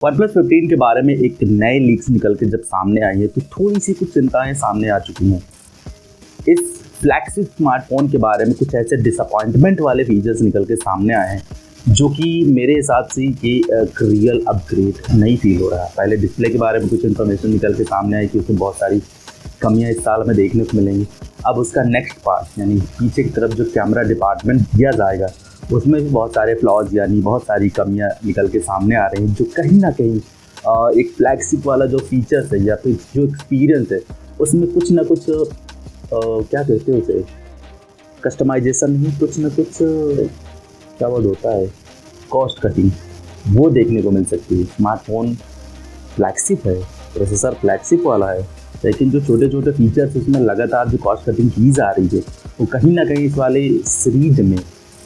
OnePlus 15 के बारे में एक नए लीक्स निकल के जब सामने आई है तो थोड़ी सी कुछ चिंताएं सामने आ चुकी हैं। इस फ्लैगशिप स्मार्टफोन के बारे में कुछ ऐसे डिसअपॉइंटमेंट वाले फीचर्स निकल के सामने आए हैं जो कि मेरे हिसाब से ये एक रियल अपग्रेड नहीं फील हो रहा है। पहले डिस्प्ले के बारे में कुछ इन्फॉर्मेशन निकल के सामने आई कि उसमें बहुत सारी कमियां इस साल में देखने को मिलेंगी। अब उसका नेक्स्ट पार्ट यानी पीछे की तरफ जो कैमरा डिपार्टमेंट दिया जाएगा उसमें भी बहुत सारे फ्लॉज यानी बहुत सारी कमियां निकल के सामने आ रही हैं जो कहीं ना कहीं एक फ्लैगशिप वाला जो फीचर्स है या फिर जो एक्सपीरियंस है उसमें कुछ ना कुछ क्या कहते हैं उसे कस्टमाइजेशन ही कुछ ना कुछ क्या वर्ड होता है कॉस्ट कटिंग वो देखने को मिल सकती है। स्मार्टफोन फ्लैगशिप है, प्रोसेसर फ्लैगशिप वाला है, लेकिन जो छोटे छोटे फीचर्स उसमें लगातार जो कॉस्ट कटिंग की जा रही है वो कहीं ना कहीं इस वाले सीरीज में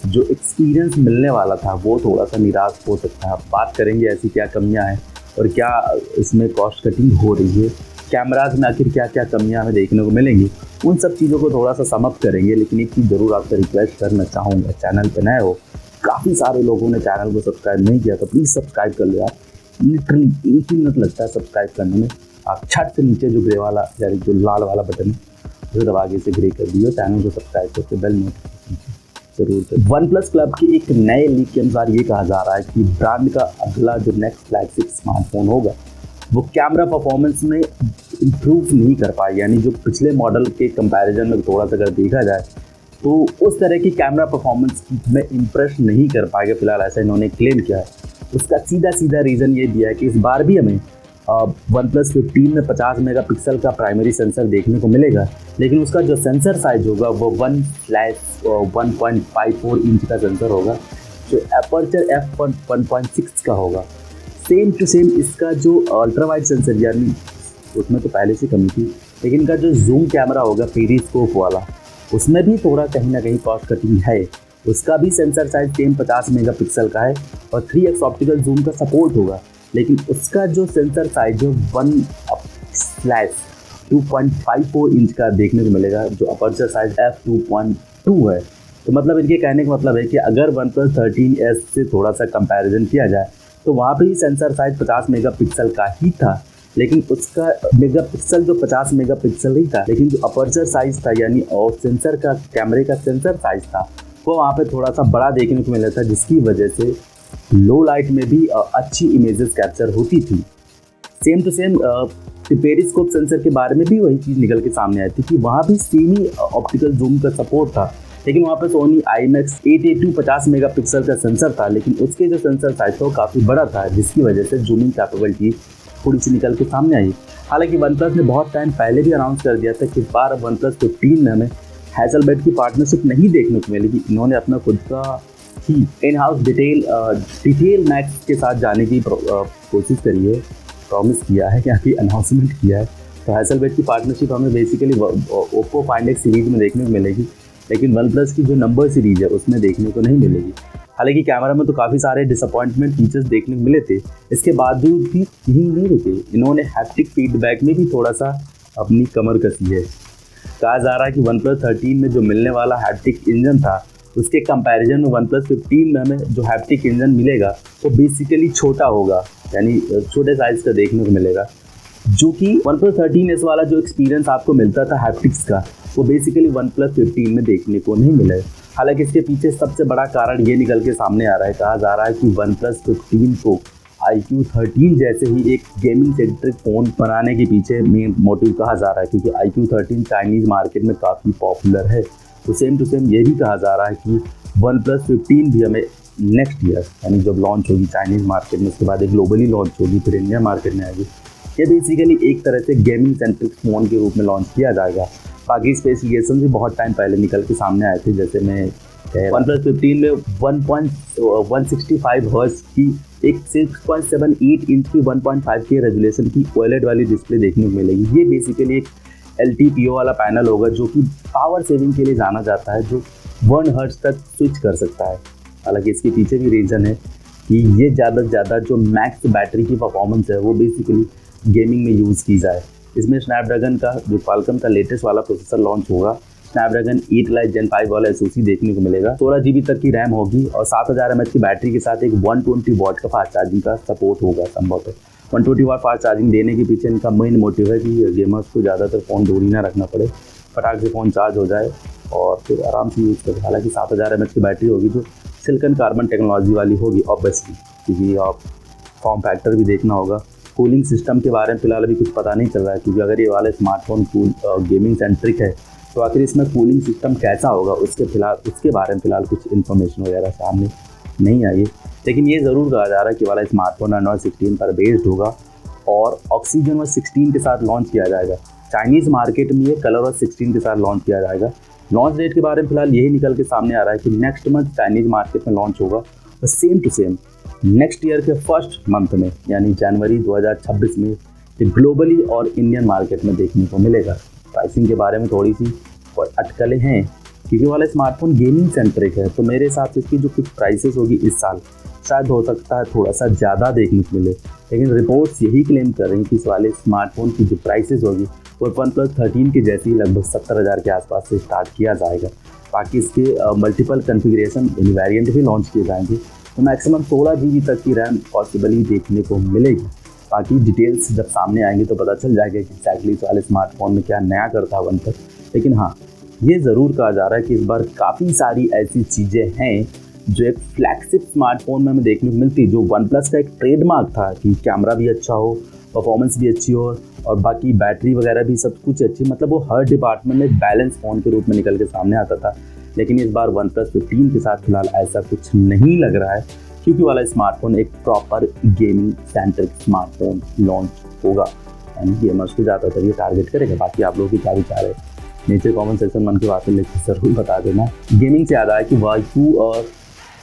जो एक्सपीरियंस मिलने वाला था वो थोड़ा सा निराश हो सकता है। बात करेंगे ऐसी क्या कमियां हैं और क्या इसमें कॉस्ट कटिंग हो रही है, कैमराज में आखिर क्या क्या कमियां हमें देखने को मिलेंगी, उन सब चीज़ों को थोड़ा सा सम अप करेंगे। लेकिन एक चीज़ ज़रूर आपसे रिक्वेस्ट करना चाहूँगा, चैनल पर नए हो, काफ़ी सारे लोगों ने चैनल को सब्सक्राइब नहीं किया तो प्लीज़ सब्सक्राइब कर लो यार। लिटरली 1 ही मिनट लगता है सब्सक्राइब करने में। आप छट से नीचे जो ग्रे वाला यानी जो लाल वाला बटन है उसे दबा के इसे ग्रे कर दियो, चैनल को सब्सक्राइब करके बेल नोटिफिकेशन जरूर करें। OnePlus क्लब की एक नए लीक के अनुसार ये कहा जा रहा है कि ब्रांड का अगला जो नेक्स्ट फ्लैगशिप स्मार्टफोन होगा वो कैमरा परफॉर्मेंस में इम्प्रूव नहीं कर पाए, यानी जो पिछले मॉडल के कंपैरिजन में थोड़ा सा अगर देखा जाए तो उस तरह की कैमरा परफॉर्मेंस में इम्प्रेस नहीं कर पाएगा। फिलहाल ऐसा इन्होंने क्लेम किया है। उसका सीधा सीधा रीज़न ये दिया है कि इस बार भी हमें OnePlus 15 में 50 मेगापिक्सल का प्राइमरी सेंसर देखने को मिलेगा, लेकिन उसका जो सेंसर साइज होगा वो 1/1.54 इंच का सेंसर होगा, जो अपर्चर f1.6 का होगा। सेम टू सेम इसका जो अल्ट्रा वाइड सेंसर यानी उसमें तो पहले से कमी थी, लेकिन इनका जो जूम कैमरा होगा पेरिस्कोप वाला उसमें भी थोड़ा कहीं ना कहीं कॉस्ट कटिंग है। उसका भी सेंसर साइज सेम 50 मेगापिक्सल का है और 3x ऑप्टिकल जूम का सपोर्ट होगा, लेकिन उसका जो सेंसर साइज है 1/2.54 इंच का देखने को मिलेगा, जो अपर्चर साइज f2.2 है। तो मतलब इनके कहने का मतलब है कि अगर OnePlus 13s से थोड़ा सा कंपैरिजन किया जाए तो वहाँ पे भी सेंसर साइज 50 मेगापिक्सल का ही था, लेकिन उसका मेगापिक्सल जो 50 मेगापिक्सल नहीं था, लेकिन जो अपर्चर साइज था यानी और सेंसर का कैमरे का सेंसर साइज था वो वहाँ पे थोड़ा सा बड़ा देखने को मिला था, जिसकी वजह से लो लाइट में भी अच्छी इमेजेस कैप्चर होती थी। Same to same periscope sensor के बारे में भी वही चीज़ निकल के सामने आई थी कि वहाँ भी सेमी ऑप्टिकल जूम का सपोर्ट था, लेकिन वहाँ पे सोनी IMX 882 50 मेगापिक्सल का सेंसर था, लेकिन उसके जो सेंसर साइज था वो काफ़ी बड़ा था, जिसकी वजह से जूमिंग कैपेबिलिटी थोड़ी सी निकल के सामने आई। हालांकि OnePlus ने बहुत टाइम पहले भी अनाउंस कर दिया था कि इस बार OnePlus 15 में हमें हैज़लबलड की पार्टनरशिप नहीं देखने को मिलेगी। इन्होंने अपना खुद का ही इन हाउस डिटेल मैक्स के साथ जाने की कोशिश करी है, प्रॉमिस किया है या फिर अनाउंसमेंट किया है। तो हैज़लबलड की पार्टनरशिप हमें basically Oppo find x series में देखने को मिलेगी, लेकिन OnePlus की जो नंबर सीरीज है उसमें देखने को नहीं मिलेगी। हालांकि कैमरा में तो काफ़ी सारे डिसअपॉइंटमेंट फीचर्स देखने को मिले थे, इसके बावजूद भी यही नहीं रुके, इन्होंने हैप्टिक फीडबैक में भी थोड़ा सा अपनी कमर कसी है। कहा जा रहा है कि OnePlus 13 में जो मिलने वाला हैप्टिक इंजन था उसके कंपैरिजन में OnePlus 15 में हमें जो हैप्टिक इंजन मिलेगा वो बेसिकली छोटा होगा, यानी छोटे साइज का देखने को मिलेगा, जो कि OnePlus 13s वाला जो एक्सपीरियंस आपको मिलता था हैप्टिक्स का वो बेसिकली OnePlus 15 में देखने को नहीं मिला है। हालांकि इसके पीछे सबसे बड़ा कारण ये निकल के सामने आ रहा है, कहा जा रहा है कि OnePlus 15 को iQOO 13 जैसे ही एक गेमिंग सेंट्रिक फ़ोन बनाने के पीछे मेन मोटिव कहा जा रहा है, क्योंकि iQOO 13 चाइनीज़ मार्केट में काफ़ी पॉपुलर है। तो सेम टू सेम ये भी कहा जा रहा है कि OnePlus 15 भी हमें नेक्स्ट ईयर यानी जब लॉन्च होगी चाइनीज़ मार्केट में, उसके बाद एक ग्लोबली लॉन्च होगी, फिर इंडिया मार्केट में आएगी, ये बेसिकली एक तरह से गेमिंग सेंट्रिक फ़ोन के रूप में लॉन्च किया जाएगा। बाकी स्पेसिफिकेशन भी बहुत टाइम पहले निकल के सामने आए थे, जैसे मैं OnePlus 15 में 1.165 हर्ट्ज की एक 6.78 इंच की 1.5K रेजोल्यूशन की OLED वाली डिस्प्ले देखने को मिलेगी। ये बेसिकली एक LTPO वाला पैनल होगा जो कि पावर सेविंग के लिए जाना जाता है, जो 1 हर्ट्ज तक स्विच कर सकता है। हालांकि इसके पीछे भी रीज़न है कि ये ज़्यादा से ज़्यादा जो मैक्स बैटरी की परफॉर्मेंस है वो बेसिकली गेमिंग में यूज़ की जाए। इसमें स्नैपड्रैगन का जो क्वालकॉम का लेटेस्ट वाला प्रोसेसर लॉन्च होगा स्नैपड्रैगन 8 Elite Gen 5 वाला SoC देखने को मिलेगा। 16 GB तक की रैम होगी और 7000 mAh की बैटरी के साथ एक 120 वाट का फास्ट चार्जिंग का सपोर्ट होगा संभवतः। 120 वाट फास्ट चार्जिंग देने के पीछे इनका मेन मोटिव है कि गेमर्स को ज़्यादातर फ़ोन दूर ही ना रखना पड़े, फटाक से फ़ोन चार्ज हो जाए और फिर आराम से यूज़ करें। हालांकि 7000 mAh की बैटरी होगी जो सिलिकॉन कार्बन टेक्नोलॉजी वाली होगी ऑब्वियसली, क्योंकि आप फॉर्म फैक्टर भी देखना होगा। कूलिंग सिस्टम के बारे में फ़िलहाल अभी कुछ पता नहीं चल रहा है, क्योंकि अगर ये वाला स्मार्टफोन गेमिंग सेंट्रिक है तो आखिर इसमें कूलिंग सिस्टम कैसा होगा उसके बारे में फ़िलहाल कुछ इन्फॉर्मेशन वगैरह सामने नहीं आई है। लेकिन ये ज़रूर कहा जा रहा है कि वाला स्मार्टफोन एंड्रॉइड 16 पर बेस्ड होगा और ऑक्सीजनOS 16 के साथ लॉन्च किया जाएगा। चाइनीज़ मार्केट में ये ColorOS 16 के साथ लॉन्च किया जाएगा। लॉन्च डेट के बारे में फिलहाल यही निकल के सामने आ रहा है कि नेक्स्ट मंथ चाइनीज़ मार्केट में लॉन्च होगा और same to same next year के फर्स्ट मंथ में यानी जनवरी 2026 में ये ग्लोबली और इंडियन मार्केट में देखने को मिलेगा। प्राइसिंग के बारे में थोड़ी सी अटकलें हैं, क्योंकि वाला स्मार्टफोन गेमिंग सेंट्रिक है, तो मेरे हिसाब से इसकी जो कुछ प्राइसेस होगी इस साल शायद हो सकता है थोड़ा सा ज़्यादा देखने को मिले। लेकिन रिपोर्ट्स यही क्लेम कर रही हैं कि इस वाले स्मार्टफोन की जो प्राइसेस होगी वो OnePlus 13 के जैसी लगभग 70,000 के आसपास से स्टार्ट किया जाएगा। बाकी इसके मल्टीपल कन्फिग्रेशन वेरिएंट भी लॉन्च किए जाएंगे, तो मैक्सिमम 16 GB तक की रैम पॉसिबली देखने को मिलेगी। बाकी डिटेल्स जब सामने आएंगे तो पता चल जाएगा कि एक्जैक्टली इस वाले स्मार्टफोन में क्या नया करता है OnePlus। लेकिन हाँ, ये ज़रूर कहा जा रहा है कि इस बार काफ़ी सारी ऐसी चीज़ें हैं जो एक फ्लैगशिप स्मार्टफोन में हमें देखने को मिलती है, जो OnePlus का एक ट्रेडमार्क था कि कैमरा भी अच्छा हो, परफॉर्मेंस भी अच्छी हो और बाकी बैटरी वगैरह भी सब कुछ अच्छी, मतलब वो हर डिपार्टमेंट में बैलेंस फ़ोन के रूप में निकल के सामने आता था। लेकिन इस बार OnePlus 15 के साथ फिलहाल ऐसा कुछ नहीं लग रहा है, क्योंकि वाला स्मार्टफोन एक proper gaming centric smartphone launch होगा, यानी गेमर्स को ज़्यादातर ये टारगेट करेगा। बाकी आप लोगों की क्या विचार है नीचे कमेंट सेक्शन मन की बातें लिख के ज़रूर बता देना। गेमिंग से याद आया कि वाईकू और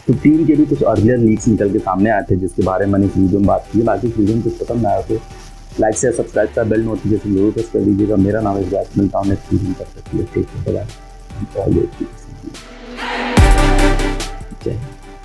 15 के भी कुछ अर्लियर लीक्स निकल के सामने आए थे, जिसके बारे में मैंने इस वीडियो में बात की है। बाकी वीडियो में कुछ पसंद आया तो लाइक शेयर सब्सक्राइब का बेल नोटिफिकेशन जरूर प्रेस कर दीजिएगा। मेरा नाम है, मिलता हूँ नेक्स्ट वीडियो कर सकती है। ठीक है, बाय। जय हिंद।